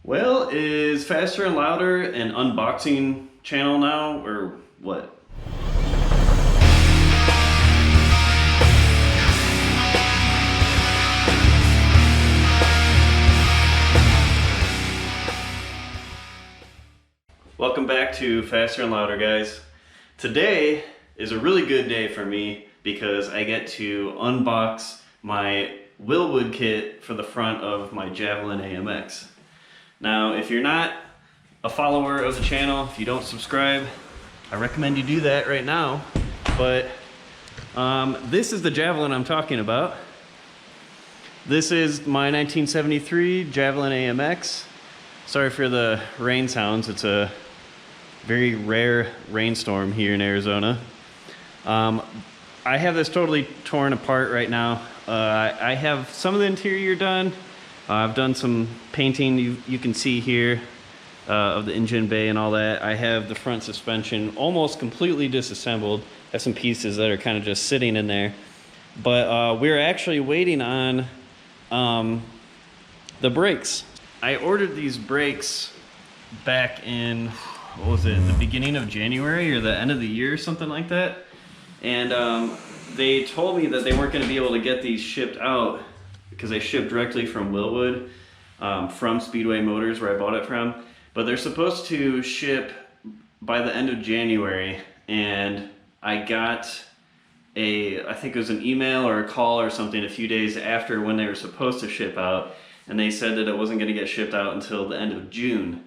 Well, is Faster and Louder an unboxing channel now, or what? Welcome back to Faster and Louder, guys. Today is a really good day for me because I get to unbox my Wilwood kit for the front of my Javelin AMX. Now, if you're not a follower of the channel, if you don't subscribe, I recommend you do that right now. But this is the Javelin I'm talking about. This is my 1973 Javelin AMX. Sorry for the rain sounds. It's a very rare rainstorm here in Arizona. I have this totally torn apart right now. I have some of the interior done. I've done some painting you can see here of the engine bay and all that. I have the front suspension almost completely disassembled. I have some pieces that are kind of just sitting in there. But we're actually waiting on the brakes. I ordered these brakes back in, what was it, the beginning of January or the end of the year, something like that. And they told me that they weren't going to be able to get these shipped out because they ship directly from Wilwood, from Speedway Motors, where I bought it from. But they're supposed to ship by the end of January, and I got I think it was an email or a call or something a few days after when they were supposed to ship out, and they said that it wasn't going to get shipped out until the end of June.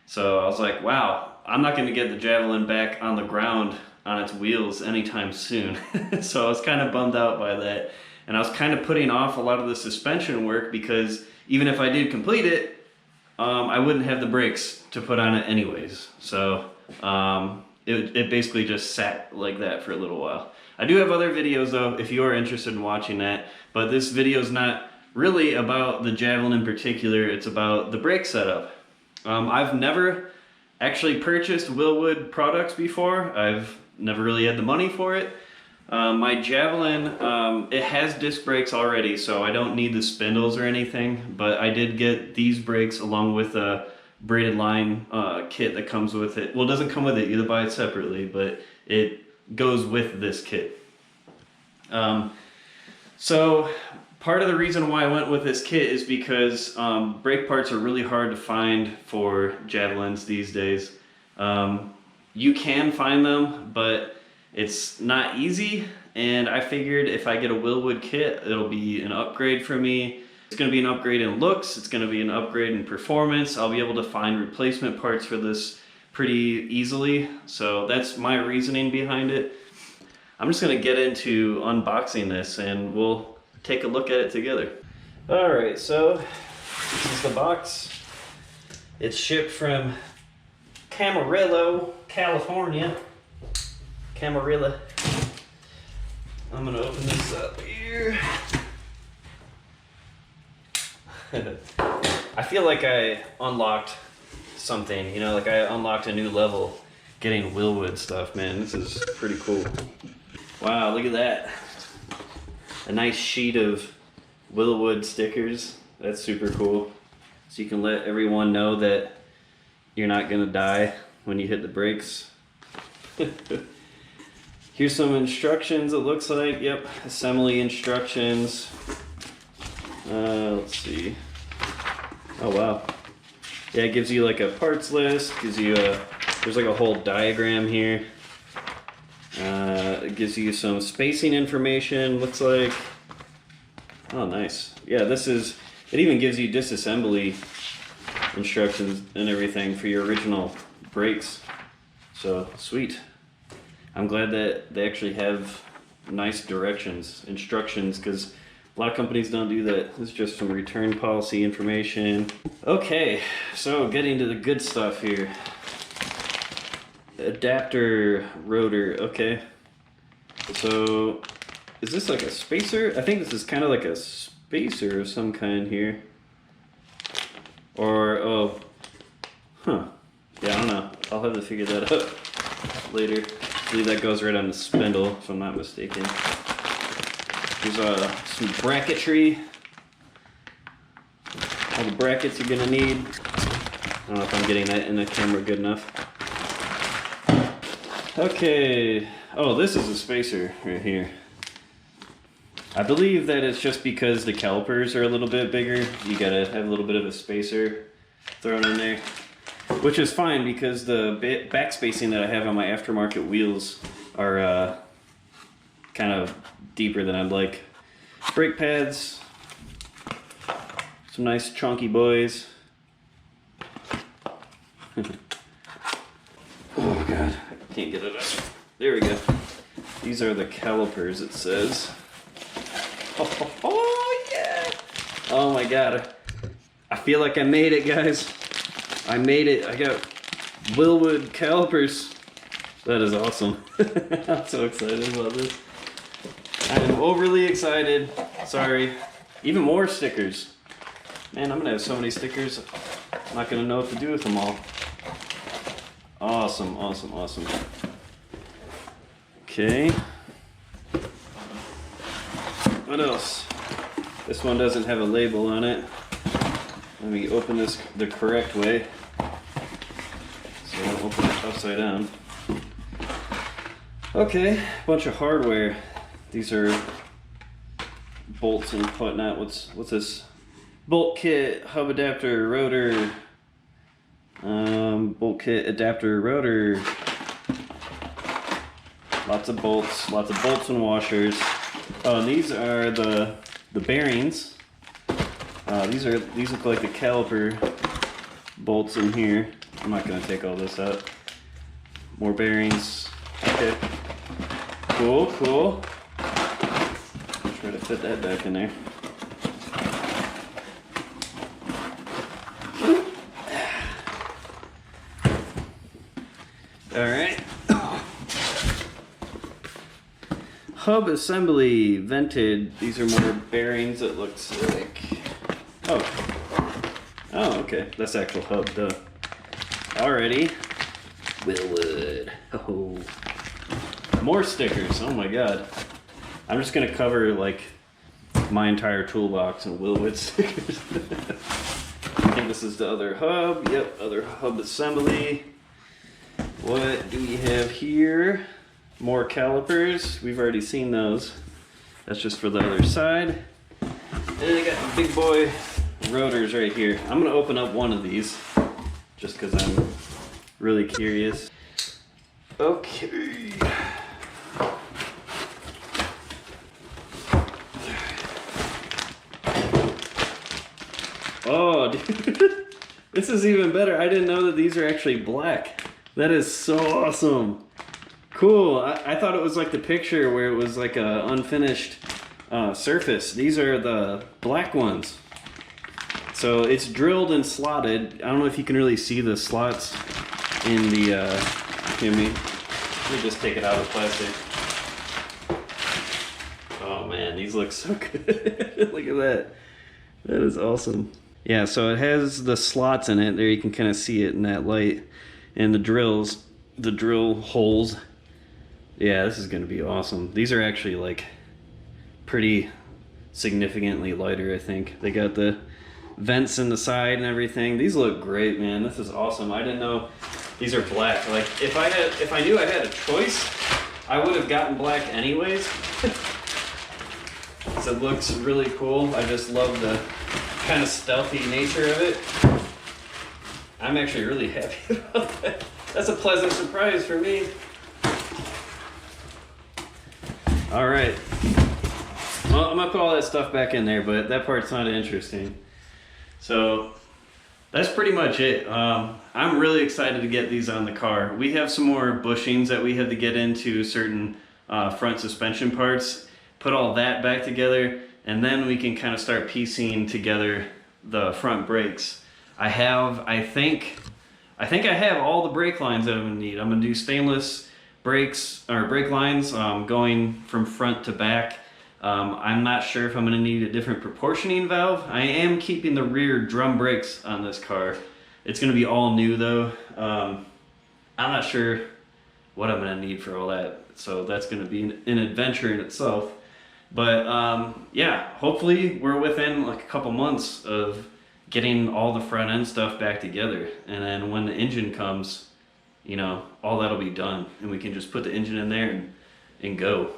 So I was like, wow, I'm not going to get the Javelin back on the ground on its wheels anytime soon. So I was kind of bummed out by that. And I was kind of putting off a lot of the suspension work because even if I did complete it, I wouldn't have the brakes to put on it anyways. So it basically just sat like that for a little while. I do have other videos though, if you are interested in watching that, but this video is not really about the Javelin in particular, it's about the brake setup. I've never actually purchased Wilwood products before. I've never really had the money for it. My Javelin, it has disc brakes already, so I don't need the spindles or anything, but I did get these brakes along with a braided line kit that comes with it. Well, it doesn't come with it, you have to buy it separately, but it goes with this kit. So part of the reason why I went with this kit is because brake parts are really hard to find for Javelins these days. You can find them, but it's not easy, and I figured if I get a Wilwood kit, it'll be an upgrade for me. It's going to be an upgrade in looks, it's going to be an upgrade in performance. I'll be able to find replacement parts for this pretty easily, so that's my reasoning behind it. I'm just going to get into unboxing this and we'll take a look at it together. Alright, so this is the box. It's shipped from Camarillo, California. Camarilla. I'm gonna open this up here. I feel like I unlocked something, you know, like I unlocked a new level getting Wilwood stuff, man. This is pretty cool. Wow, look at that. A nice sheet of Wilwood stickers. That's super cool. So you can let everyone know that you're not gonna die when you hit the brakes. Here's some instructions, it looks like. Yep, assembly instructions. Let's see. Oh wow. Yeah, it gives you like a parts list, gives you there's like a whole diagram here. It gives you some spacing information, looks like. Oh, nice. Yeah, it even gives you disassembly instructions and everything for your original brakes. So, sweet. I'm glad that they actually have nice instructions, because a lot of companies don't do that. This is just some return policy information. Okay, so getting to the good stuff here. Adapter rotor, okay. So, is this like a spacer? I think this is kind of like a spacer of some kind here. Or, oh, huh. Yeah, I don't know. I'll have to figure that out later. I believe that goes right on the spindle, if I'm not mistaken. There's some bracketry. All the brackets you're gonna need. I don't know if I'm getting that in the camera good enough. Okay, oh, this is a spacer right here. I believe that it's just because the calipers are a little bit bigger. You gotta have a little bit of a spacer thrown in there, which is fine because the back spacing that I have on my aftermarket wheels are kind of deeper than I'd like. Brake pads, some nice chunky boys. Oh god, I can't get it up. There we go. These are the calipers, it says. Oh yeah! Oh my god. I feel like I made it, guys. I made it. I got Wilwood calipers. That is awesome. I'm so excited about this. I am overly excited. Sorry. Even more stickers. Man, I'm gonna have so many stickers. I'm not gonna know what to do with them all. Awesome, awesome, awesome. Okay. What else? This one doesn't have a label on it. Let me open this the correct way, so I don't open it upside down. Okay, bunch of hardware. These are bolts and whatnot. What's this? Bolt kit, hub adapter, rotor. Bolt kit, adapter, rotor. Lots of bolts and washers. Oh, and these are the bearings. These look like the caliper bolts in here. I'm not gonna take all this out. More bearings. Okay. Cool, cool. Try to fit that back in there. All right. Hub assembly, vented. These are more bearings, it looks like. Oh, okay. That's actual hub, duh. Alrighty. Wilwood. Oh. More stickers, oh my god. I'm just gonna cover like my entire toolbox in Wilwood stickers. I think this is the other hub. Yep, other hub assembly. What do we have here? More calipers. We've already seen those. That's just for the other side. And then I got the big boy rotors right here. I'm gonna open up one of these just because I'm really curious. Okay. Oh, dude. This is even better. I didn't know that these are actually black. That is so awesome. Cool. I thought it was like the picture where it was like a unfinished surface. These are the black ones. So it's drilled and slotted. I don't know if you can really see the slots in the, let me just take it out of plastic. Oh man, these look so good. Look at that. That is awesome. Yeah, so it has the slots in it. There you can kind of see it in that light. And the drills, the drill holes. Yeah, this is gonna be awesome. These are actually like pretty significantly lighter, I think. They got the vents in the side and everything. These look great, man. This is awesome. I didn't know these are black. Like if I knew I had a choice, I would have gotten black anyways. So it looks really cool. I just love the kind of stealthy nature of it. I'm actually really happy about that. That's a pleasant surprise for me. All right. Well, I'm gonna put all that stuff back in there, but that part's not interesting. So that's pretty much it. I'm really excited to get these on the car. We have some more bushings that we had to get into certain front suspension parts, put all that back together, and then we can kind of start piecing together the front brakes. I think I have all the brake lines that I'm gonna need. I'm gonna do stainless brakes or brake lines going from front to back. I'm not sure if I'm gonna need a different proportioning valve. I am keeping the rear drum brakes on this car. It's gonna be all new though. I'm not sure what I'm gonna need for all that. So that's gonna be an adventure in itself. But yeah, hopefully we're within like a couple months of getting all the front end stuff back together. And then when the engine comes, you know, all that'll be done, and we can just put the engine in there and go.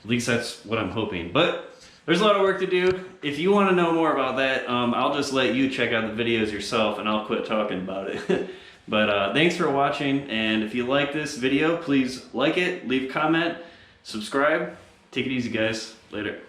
At least that's what I'm hoping. But there's a lot of work to do. If you want to know more about that, I'll just let you check out the videos yourself, and I'll quit talking about it. But thanks for watching, and if you like this video, please like it, leave a comment, subscribe. Take it easy, guys. Later.